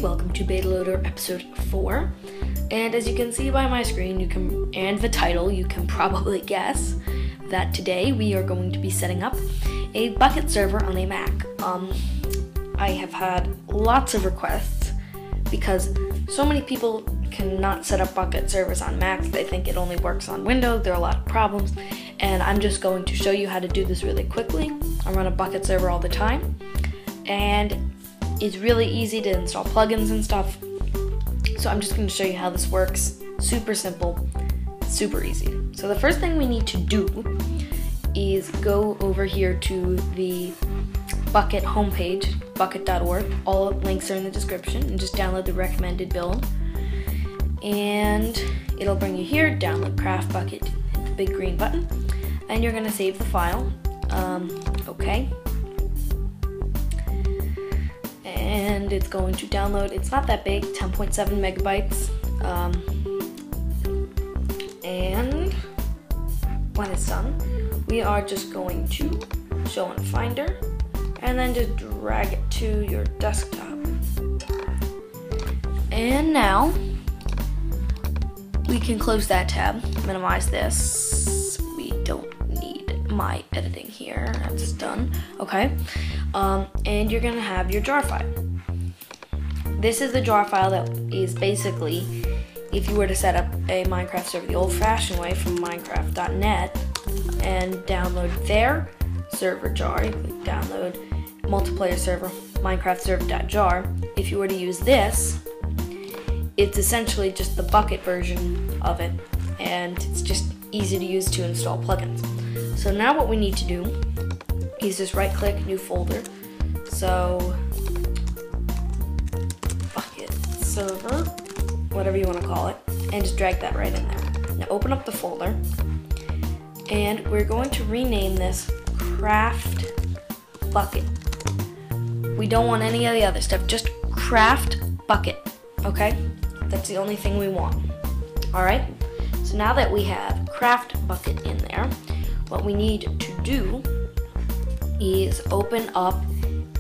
welcome to Beta Loader episode 4. And as you can see by my screen, and the title, you can probably guess that today we are going to be setting up a Bukkit server on a Mac. I have had lots of requests because so many people cannot set up Bukkit servers on Mac. They think it only works on Windows. There are a lot of problems, and I'm just going to show you how to do this really quickly. I run a Bukkit server all the time, and it's really easy to install plugins and stuff. So I'm just going to show you how this works. Super simple, super easy. So the first thing we need to do is go over here to the Bukkit homepage, bukkit.org. All links are in the description, and just download the recommended build. And it'll bring you here, download Craft Bukkit, hit the big green button, and you're going to save the file. Okay. And it's going to download. It's not that big, 10.7 megabytes. And when it's done, we are just going to show in Finder and then just drag it to your desktop. And now we can close that tab, minimize this. We don't need my editing here. That's done. Okay. And you're gonna have your jar file. This is the jar file that is basically, if you were to set up a Minecraft server the old-fashioned way from Minecraft.net and download their server jar, you click download multiplayer server, Minecraft server.jar. If you were to use this, it's essentially just the Bukkit version of it, and it's just easy to use to install plugins. So now what we need to do is just right-click, new folder. So Bukkit server, whatever you want to call it, and just drag that right in there. Now open up the folder, and we're going to rename this Craft Bukkit. We don't want any of the other stuff, just Craft Bukkit, okay? That's the only thing we want. Alright, so now that we have Craft Bukkit in there, what we need to do is open up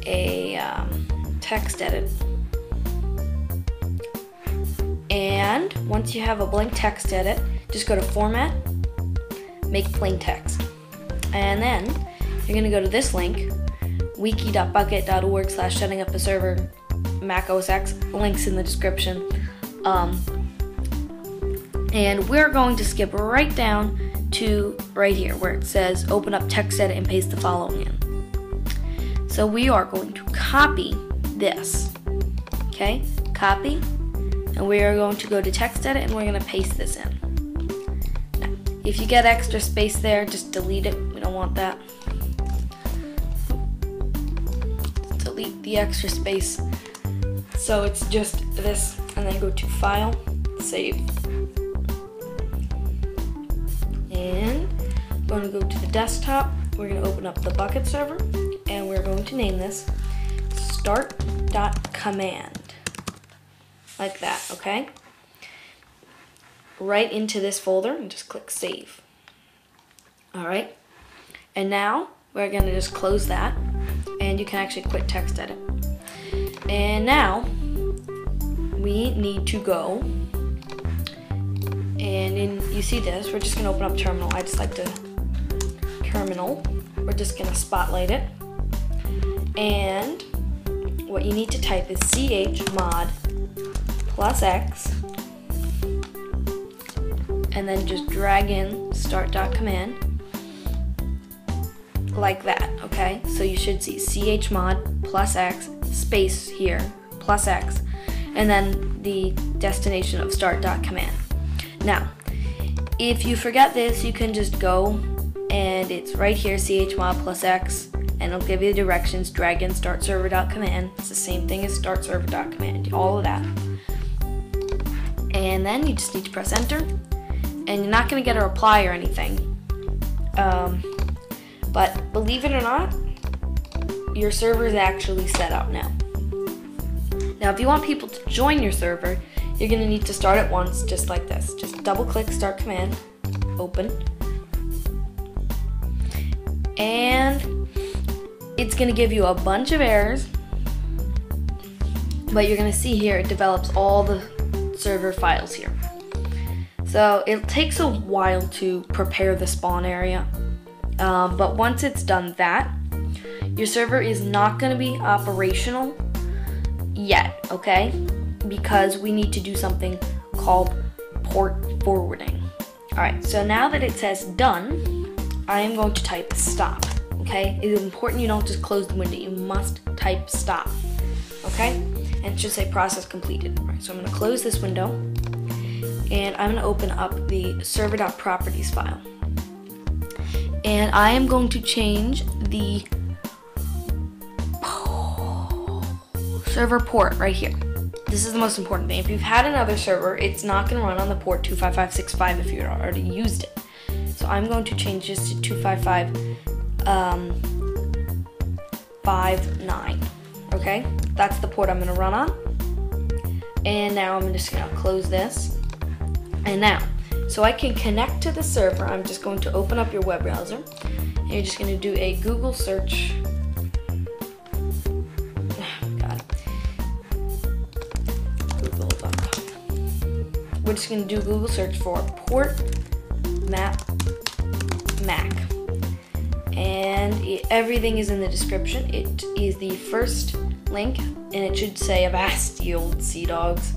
a text edit. And once you have a blank text edit, just go to Format, make plain text. And then you're going to go to this link, wiki.bukkit.org/setting up a server, Mac OS X, links in the description. And we're going to skip right down to right here where it says open up text edit and paste the following in. So we are going to copy this, okay? Copy, and we are going to go to text edit and we're going to paste this in. Now, if you get extra space there, just delete it. We don't want that. Delete the extra space. So it's just this, and then go to File, Save. And I'm going to go to the desktop. We're going to open up the Bukkit server, and we're going to name this start.command. Like that, okay? Right into this folder, and just click Save. Alright? And now we're going to just close that, and you can actually quit text edit. And now we need to go, and you see this, we're just going to open up terminal. I just like to terminal. We're just going to spotlight it. And what you need to type is chmod +x, and then just drag in start.command like that, okay? So you should see chmod +x space here, +x, and then the destination of start.command. Now, if you forget this, you can just go, and it's right here, chmod +x, and it'll give you the directions, drag in start server.command. It's the same thing as start server.command, all of that. And then you just need to press enter, and you're not going to get a reply or anything. But believe it or not, your server is actually set up now. Now, if you want people to join your server, you're going to need to start it once, just like this. Just double click start command, open, and it's going to give you a bunch of errors, but you're gonna see here it develops all the server files here. So it takes a while to prepare the spawn area, but once it's done that, your server is not gonna be operational yet, okay? Because we need to do something called port forwarding. Alright, so now that it says done, I am going to type stop, okay? It is important you don't just close the window, you must type stop, okay? And it should say process completed. Alright, so I'm gonna close this window, and I'm gonna open up the server.properties file. And I am going to change the server port right here. This is the most important thing. If you've had another server, it's not going to run on the port 25565 if you've already used it. So I'm going to change this to 255.59. Okay, that's the port I'm going to run on. And now I'm just going to close this. And now, so I can connect to the server, I'm just going to open up your web browser. And you're just going to do a Google search. We're just going to do a Google search for port map Mac. And everything is in the description. It is the first link, and it should say Avast, ye old sea dogs.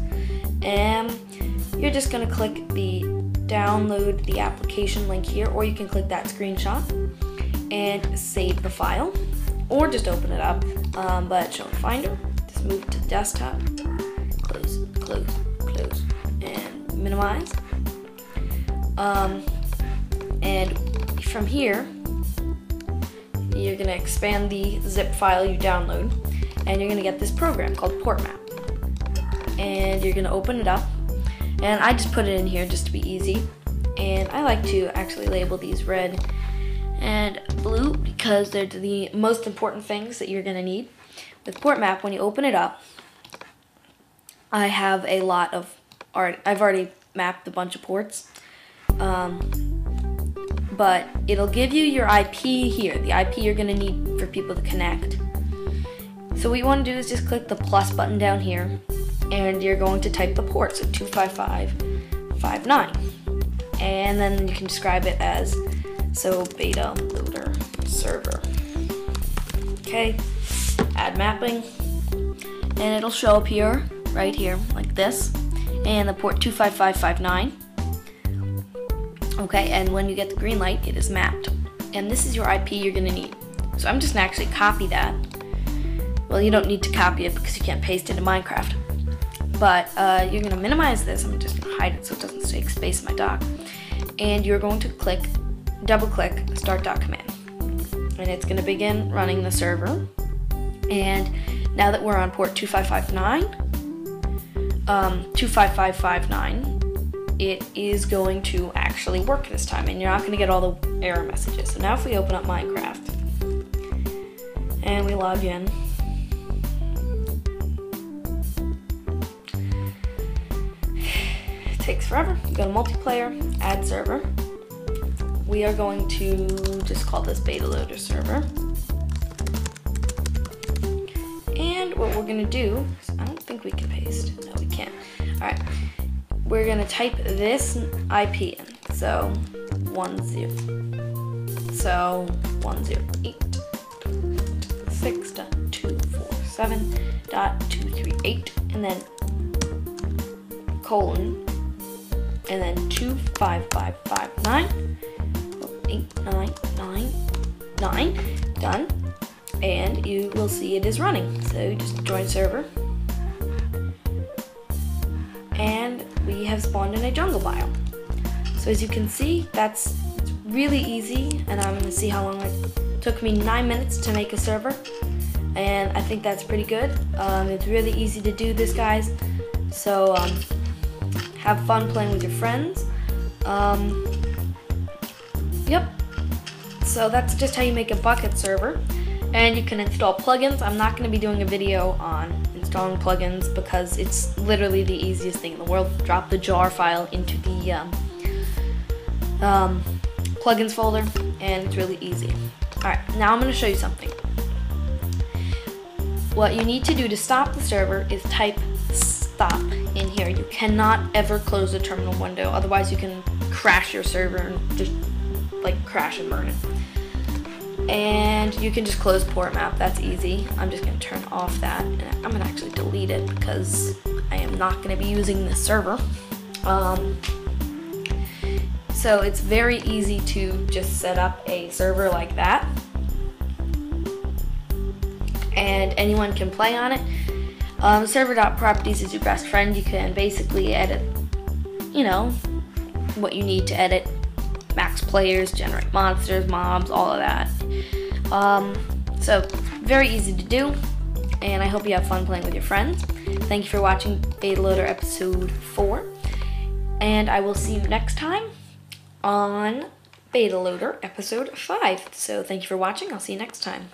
And you're just going to click the download the application link here, or you can click that screenshot and save the file, or just open it up. But show in Finder, just move it to the desktop, close, close, close, and minimize. And from here, you're gonna expand the zip file you download, and you're gonna get this program called PortMap. And you're gonna open it up, and I just put it in here just to be easy. And I like to actually label these red and blue because they're the most important things that you're gonna need. With PortMap, when you open it up, I have a lot of I've already mapped a bunch of ports, but it'll give you your IP here, the IP you're going to need for people to connect. So what you want to do is just click the plus button down here, and you're going to type the port, so 255.59, and then you can describe it as beta loader server. Okay, add mapping, and it'll show up here, right here, like this, and the port 255.59. Okay, and when you get the green light, it is mapped. And this is your IP you're gonna need. So I'm just gonna actually copy that. Well, you don't need to copy it because you can't paste it in Minecraft. But you're gonna minimize this. I'm just gonna hide it so it doesn't take space in my dock. And you're going to double click start.command. And it's gonna begin running the server. And now that we're on port 255.59, it is going to actually work this time, and you're not going to get all the error messages. So now if we open up Minecraft and we log in, it takes forever. You go to multiplayer, add server. We are going to just call this beta loader server. And what we're going to do, I don't think we can paste. No, we can't. All right. We're going to type this IP in. So 106.247.238, and then colon, and then 255.59.8999, done. And you will see it is running. So you just join server, and we have spawned in a jungle biome. So as you can see, it's really easy, and I'm going to see how long it took me. 9 minutes to make a server, and I think that's pretty good. It's really easy to do this, guys. So have fun playing with your friends. Yep. So that's just how you make a Bukkit server. And you can install plugins. I'm not going to be doing a video on installing plugins because it's literally the easiest thing in the world. Drop the jar file into the plugins folder, and it's really easy. Alright, now I'm going to show you something. what you need to do to stop the server is type stop in here. You cannot ever close the terminal window, otherwise you can crash your server and just like crash and burn it. And you can just close port map, that's easy. I'm just gonna turn off that, and I'm gonna actually delete it because I am not gonna be using this server. So it's very easy to just set up a server like that, and anyone can play on it. Server.properties is your best friend. You can basically edit, you know, what you need to edit. Max players, generate monsters, mobs, all of that. So very easy to do, and I hope you have fun playing with your friends. Thank you for watching Beta Loader episode 4, and I will see you next time on Beta Loader episode 5. So thank you for watching. I'll see you next time.